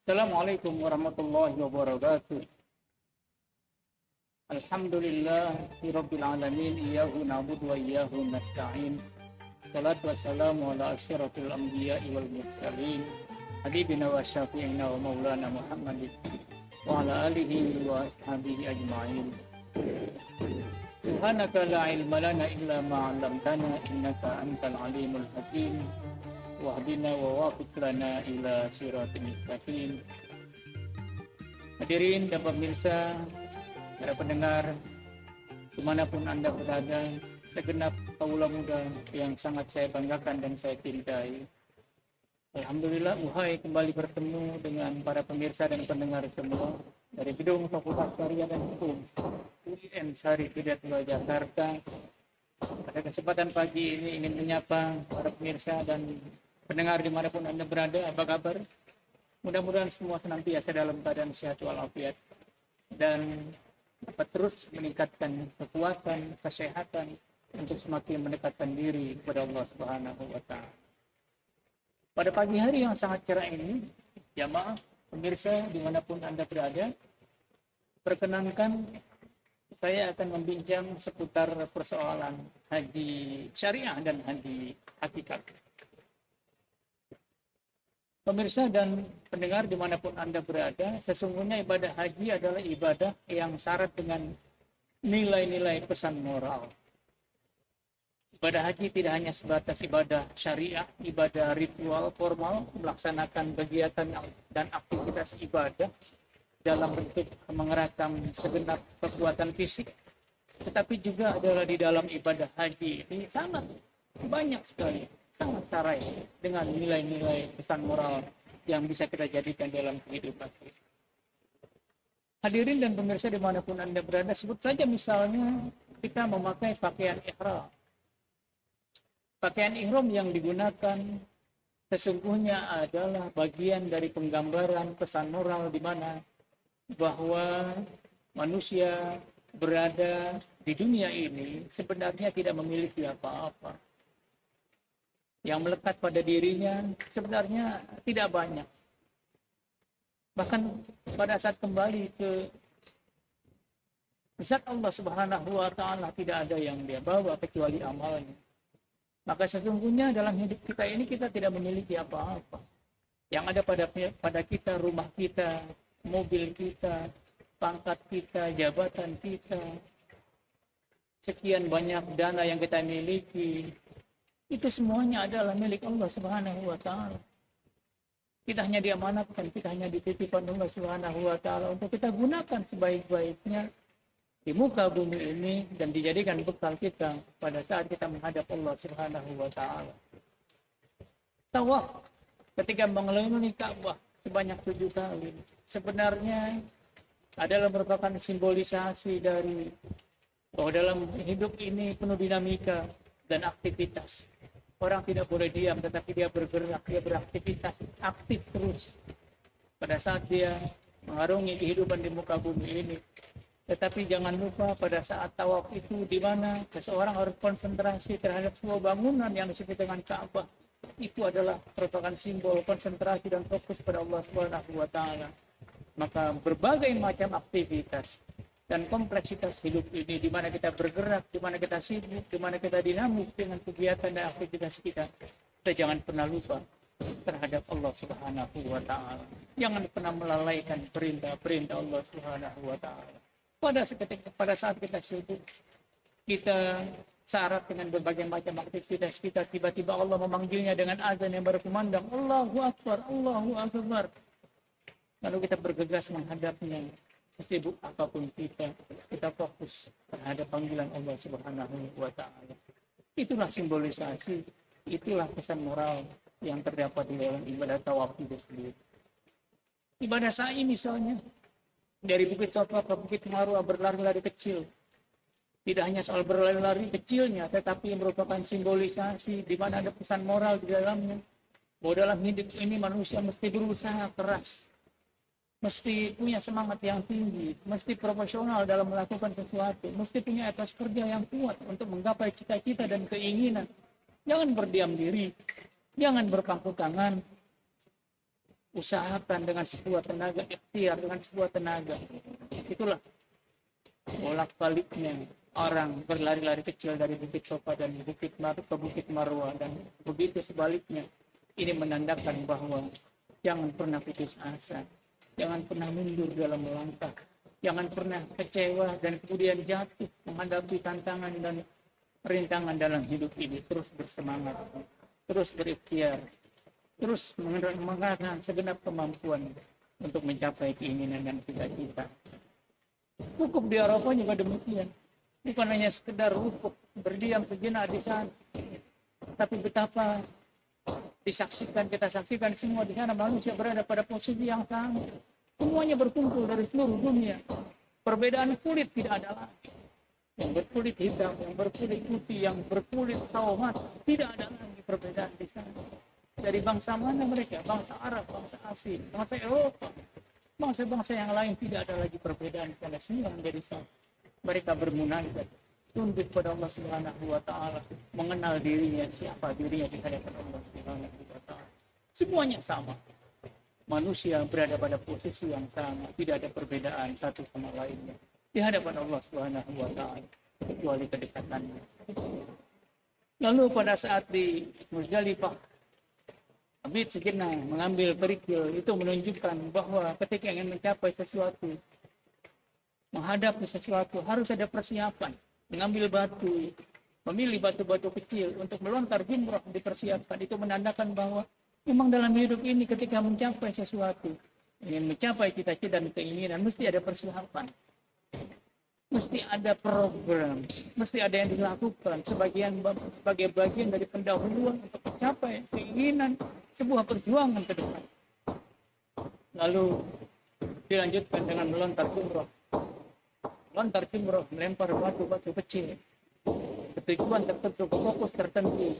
Assalamualaikum warahmatullahi wabarakatuh. Alhamdulillahirabbil alamin, iyyahu na'budu wa iyyahu nasta'in. Shalatu wassalamu ala asyrafil anbiya'i wal mursalin, habibina wa syafi'ina wa maulana Muhammadin wa ala alihi wa ashabihi ajma'in. Subhanaka la ilma lana illa ma 'allamtana innaka antal alimul hakim. Wahdina wa wafiq lana ila siratal mustaqim. Hadirin dan pemirsa, para pendengar dimanapun Anda berada, segenap kaula muda yang sangat saya banggakan dan saya cintai, alhamdulillah uhai kembali bertemu dengan para pemirsa dan pendengar semua dari Gedung Fakultas Syariah dan Hukum UIN Syarif Hidayatullah Jakarta. Pada kesempatan pagi ini ingin menyapa para pemirsa dan pendengar dimanapun Anda berada, apa kabar? Mudah-mudahan semua senantiasa dalam keadaan sehat walafiat dan dapat terus meningkatkan kekuatan, kesehatan untuk semakin mendekatkan diri kepada Allah Subhanahu wa Ta'ala. Pada pagi hari yang sangat cerah ini, jamaah pemirsa dimanapun Anda berada, perkenankan saya akan membincang seputar persoalan haji syariah dan haji hakikat. Pemirsa dan pendengar dimanapun Anda berada, sesungguhnya ibadah haji adalah ibadah yang syarat dengan nilai-nilai pesan moral. Ibadah haji tidak hanya sebatas ibadah syariah, ibadah ritual formal, melaksanakan kegiatan dan aktivitas ibadah dalam bentuk mengerahkan segenap kekuatan fisik, tetapi juga adalah di dalam ibadah haji ini sangat banyak sekali, sangat sarai dengan nilai-nilai pesan moral yang bisa kita jadikan dalam kehidupan kita. Hadirin dan pemirsa dimanapun Anda berada, sebut saja misalnya kita memakai pakaian ihram. Pakaian ihram yang digunakan sesungguhnya adalah bagian dari penggambaran pesan moral di mana bahwa manusia berada di dunia ini sebenarnya tidak memiliki apa-apa. Yang melekat pada dirinya sebenarnya tidak banyak. Bahkan pada saat kembali ke zat Allah Subhanahu wa Ta'ala tidak ada yang dia bawa kecuali amalnya. Maka sesungguhnya dalam hidup kita ini kita tidak memiliki apa-apa. Yang ada pada kita, rumah kita, mobil kita, pangkat kita, jabatan kita, sekian banyak dana yang kita miliki, itu semuanya adalah milik Allah Subhanahu wa Ta'ala. Kita hanya diamanatkan, kita hanya dititipkan Allah Subhanahu wa Ta'ala untuk kita gunakan sebaik-baiknya di muka bumi ini dan dijadikan bekal kita pada saat kita menghadap Allah Subhanahu wa Ta'ala. Tawaf ketika mengelilingi Ka'bah sebanyak 7 kali sebenarnya adalah merupakan simbolisasi dari bahwa dalam hidup ini penuh dinamika dan aktivitas. Orang tidak boleh diam, tetapi dia bergerak, dia beraktivitas, aktif terus. Pada saat dia mengarungi kehidupan di muka bumi ini. Tetapi jangan lupa pada saat tawaf itu di mana seseorang harus konsentrasi terhadap sebuah bangunan yang disebut dengan Ka'bah. Itu adalah merupakan simbol konsentrasi dan fokus pada Allah Subhanahu wa Ta'ala. Maka berbagai macam aktivitas dan kompleksitas hidup ini, di mana kita bergerak, di mana kita sibuk, di mana kita dinamis dengan kegiatan dan aktivitas kita, kita jangan pernah lupa terhadap Allah Subhanahu wa Ta'ala. Jangan pernah melalaikan perintah-perintah Allah Subhanahu wa Ta'ala. Pada saat kita sibuk, kita syarat dengan berbagai macam aktivitas kita, tiba-tiba Allah memanggilnya dengan azan yang berkumandang, Allahu Akbar, Allahu Akbar. Lalu kita bergegas menghadapnya. Sesibuk apapun kita fokus terhadap panggilan Allah Subhanahu wa Ta'ala. Itulah simbolisasi, itulah pesan moral yang terdapat di dalam ibadah tawaf itu sendiri. Ibadah sa'i misalnya, dari Bukit Sofa ke Bukit Marwah berlari-lari kecil. Tidak hanya soal berlari-lari kecilnya, tetapi merupakan simbolisasi di mana ada pesan moral di dalamnya. Bahwa dalam hidup ini manusia mesti berusaha keras, mesti punya semangat yang tinggi, mesti profesional dalam melakukan sesuatu, mesti punya etos kerja yang kuat untuk menggapai cita-cita dan keinginan. Jangan berdiam diri, jangan berpangku tangan. usahakan dengan sebuah tenaga, ikhtiar dengan sebuah tenaga. Itulah bolak-baliknya orang berlari-lari kecil dari Bukit Sofa dan ke Bukit Marwah, dan begitu sebaliknya. Ini menandakan bahwa jangan pernah putus asa, jangan pernah mundur dalam melangkah, jangan pernah kecewa dan kemudian jatuh menghadapi tantangan dan rintangan dalam hidup ini. Terus bersemangat, terus berikhtiar, terus mengerahkan segenap kemampuan untuk mencapai keinginan dan cita-cita. Wukuf di Arafah juga demikian. Bukan hanya sekedar wukuf, berdiam sejenak di sana, tapi betapa kita saksikan semua di sana manusia berada pada posisi yang sama. Semuanya berkumpul dari seluruh dunia. Perbedaan kulit tidak ada lagi. Yang berkulit hitam, yang berkulit putih, yang berkulit sawo mata, tidak ada lagi perbedaan di sana. Dari bangsa mana mereka? Bangsa Arab, bangsa Asia, bangsa Eropa, bangsa-bangsa yang lain, tidak ada lagi perbedaan karena semua menjadi satu. Mereka bermunajat, tunduk pada Allah Subhanahu wa taala, mengenal dirinya, siapa dirinya di hadapan Allah Subhanahu wa taala. Semuanya sama. Manusia berada pada posisi yang sama, tidak ada perbedaan satu sama lainnya di hadapan Allah Subhanahu wa taala kecuali kedekatannya. Lalu pada saat di Muzdalifah, Abid sejenak mengambil kerikil, itu menunjukkan bahwa ketika ingin mencapai sesuatu, menghadapi sesuatu, harus ada persiapan. Mengambil batu, memilih batu-batu kecil untuk melontar jumrah dipersiapkan. Itu menandakan bahwa memang dalam hidup ini ketika mencapai sesuatu, ingin mencapai cita-cita dan keinginan, mesti ada persiapan. Mesti ada program, mesti ada yang dilakukan sebagai bagian dari pendahuluan untuk mencapai keinginan sebuah perjuangan ke depan. Lalu dilanjutkan dengan melontar jumrah. Melontar jumrah, melempar batu-batu kecil ke tujuan tertentu, ke fokus tertentu.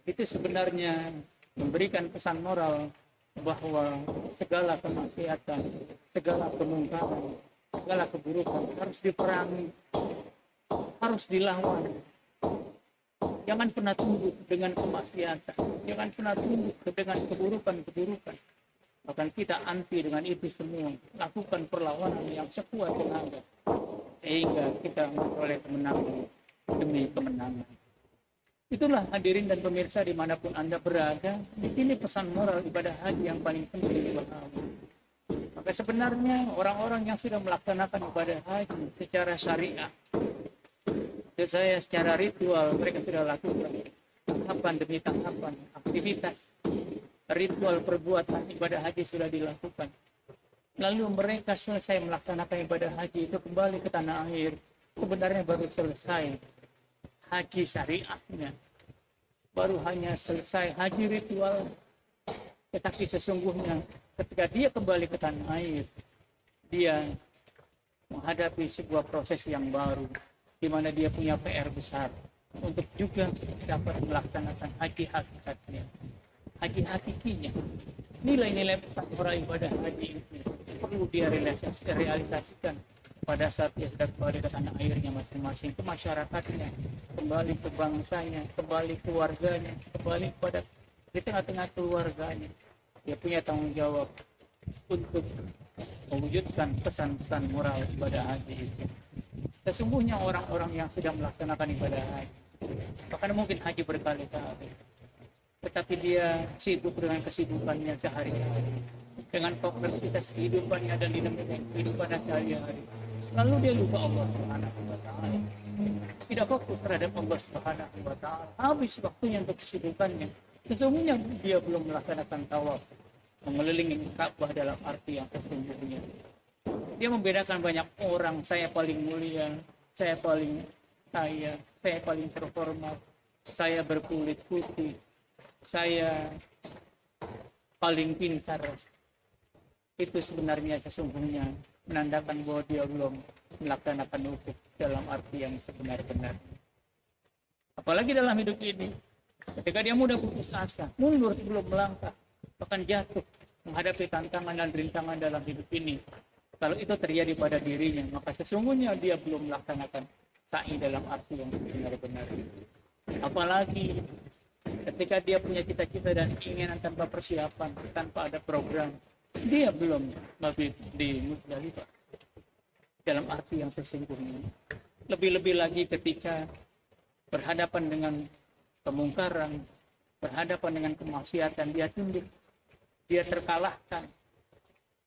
Itu sebenarnya memberikan pesan moral bahwa segala kemaksiatan, segala kemungkaran, segala keburukan harus diperangi, harus dilawan. Jangan pernah tunduk dengan kemaksiatan, jangan pernah tunduk dengan keburukan-keburukan. Bahkan kita anti dengan itu semua, lakukan perlawanan yang sekuat tenaga sehingga kita memperoleh kemenangan demi kemenangan. Itulah hadirin dan pemirsa dimanapun Anda berada, di sini pesan moral ibadah haji yang paling penting dipahami. Maka sebenarnya orang-orang yang sudah melaksanakan ibadah haji secara syariah, maksud saya secara ritual, mereka sudah lakukan tahapan demi tahapan, aktivitas, ritual perbuatan ibadah haji sudah dilakukan. Lalu mereka selesai melaksanakan ibadah haji itu kembali ke tanah air, sebenarnya baru selesai haji syariahnya, baru hanya selesai haji ritual. Tetapi sesungguhnya ketika dia kembali ke tanah air, dia menghadapi sebuah proses yang baru, di mana dia punya PR besar untuk juga dapat melaksanakan haji hakikatnya, haji hakikinya. Nilai-nilai pesan moral ibadah haji itu perlu dia realisasikan pada saat dia sudah kembali ke tanah airnya masing-masing, ke masyarakatnya, kembali ke bangsanya, kembali ke keluarganya, kembali pada di tengah-tengah keluarganya. Dia punya tanggung jawab untuk mewujudkan pesan-pesan moral ibadah haji itu. Sesungguhnya orang-orang yang sudah melaksanakan ibadah haji, bahkan mungkin haji berkali-kali, tetapi dia sibuk dengan kesibukannya sehari-hari, dengan kompleksitas kehidupannya dan dinamika kehidupannya sehari-hari. Lalu dia lupa Allah Subhanahu wa taala. Tidak fokus terhadap Allah Subhanahu wa taala. Habis waktunya untuk kesibukannya. Sesungguhnya dia belum melaksanakan tawaf, mengelilingi Ka'bah dalam arti yang sesungguhnya. Dia membedakan banyak orang, saya paling mulia, saya paling kaya, saya paling terhormat, saya berkulit putih, saya paling pintar. Itu sebenarnya sesungguhnya menandakan bahwa dia belum melaksanakan wukuf dalam arti yang sebenar-benar. Apalagi dalam hidup ini, ketika dia mudah putus asa, mundur sebelum melangkah, bahkan jatuh menghadapi tantangan dan rintangan dalam hidup ini. Kalau itu terjadi pada dirinya, maka sesungguhnya dia belum melaksanakan sa'i dalam arti yang benar-benar. Apalagi Ketika dia punya cita-cita dan keinginan tanpa persiapan, tanpa ada program, dia belum mabit di Muzdalifah dalam arti yang sesungguhnya. Lebih-lebih lagi ketika berhadapan dengan kemungkaran, berhadapan dengan kemaksiatan, dia tunduk, dia terkalahkan,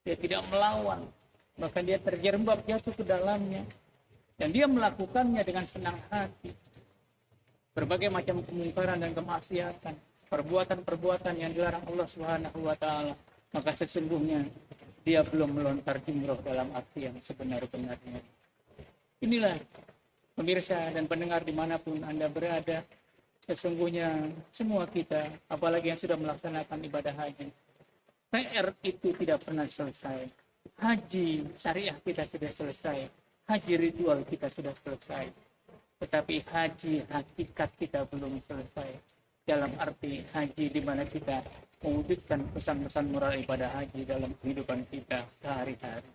dia tidak melawan, bahkan dia terjerembab jatuh ke dalamnya, dan dia melakukannya dengan senang hati. Berbagai macam kemungkaran dan kemaksiatan, perbuatan-perbuatan yang dilarang Allah Subhanahu wa taala, maka sesungguhnya dia belum melontar jumroh dalam arti yang sebenar-benarnya. Inilah pemirsa dan pendengar dimanapun Anda berada, sesungguhnya semua kita, apalagi yang sudah melaksanakan ibadah haji, PR itu tidak pernah selesai. Haji syariah kita sudah selesai, haji ritual kita sudah selesai, tetapi haji hakikat kita belum selesai. Dalam arti haji di mana kita mewujudkan pesan-pesan moral ibadah haji dalam kehidupan kita sehari-hari.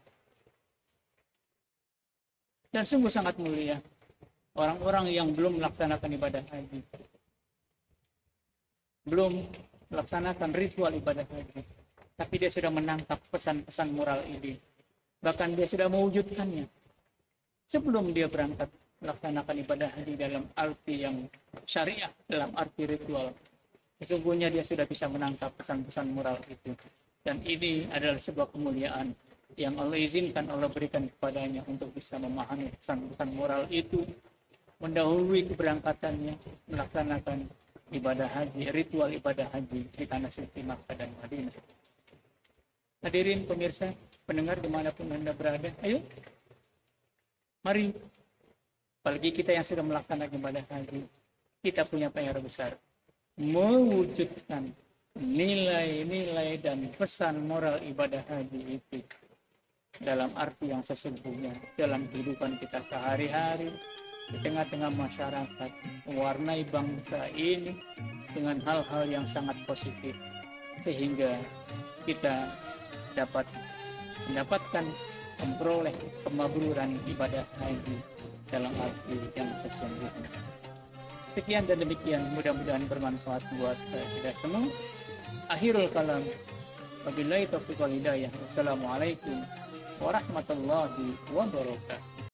Dan sungguh sangat mulia orang-orang yang belum melaksanakan ibadah haji, belum melaksanakan ritual ibadah haji, tapi dia sudah menangkap pesan-pesan moral ini, bahkan dia sudah mewujudkannya sebelum dia berangkat melaksanakan ibadah haji dalam arti yang syariah, dalam arti ritual. Sesungguhnya dia sudah bisa menangkap pesan-pesan moral itu, dan ini adalah sebuah kemuliaan yang Allah izinkan, Allah berikan kepadanya untuk bisa memahami pesan-pesan moral itu, mendahului keberangkatannya melaksanakan ibadah haji, ritual ibadah haji di tanah suci Makkah dan Madinah. Hadirin pemirsa, pendengar dimanapun Anda berada, ayo, mari, apalagi kita yang sudah melaksanakan ibadah haji, kita punya PR besar, mewujudkan nilai-nilai dan pesan moral ibadah haji itu dalam arti yang sesungguhnya dalam kehidupan kita sehari-hari, di tengah-tengah masyarakat, mewarnai bangsa ini dengan hal-hal yang sangat positif, sehingga kita dapat mendapatkan, memperoleh kemakburan ibadah haji dalam arti yang sesungguhnya. Sekian dan demikian, mudah-mudahan bermanfaat buat kita semua. Akhirul kalam, wabillahi taufiq wal hidayah. Wassalamualaikum warahmatullahi wabarakatuh.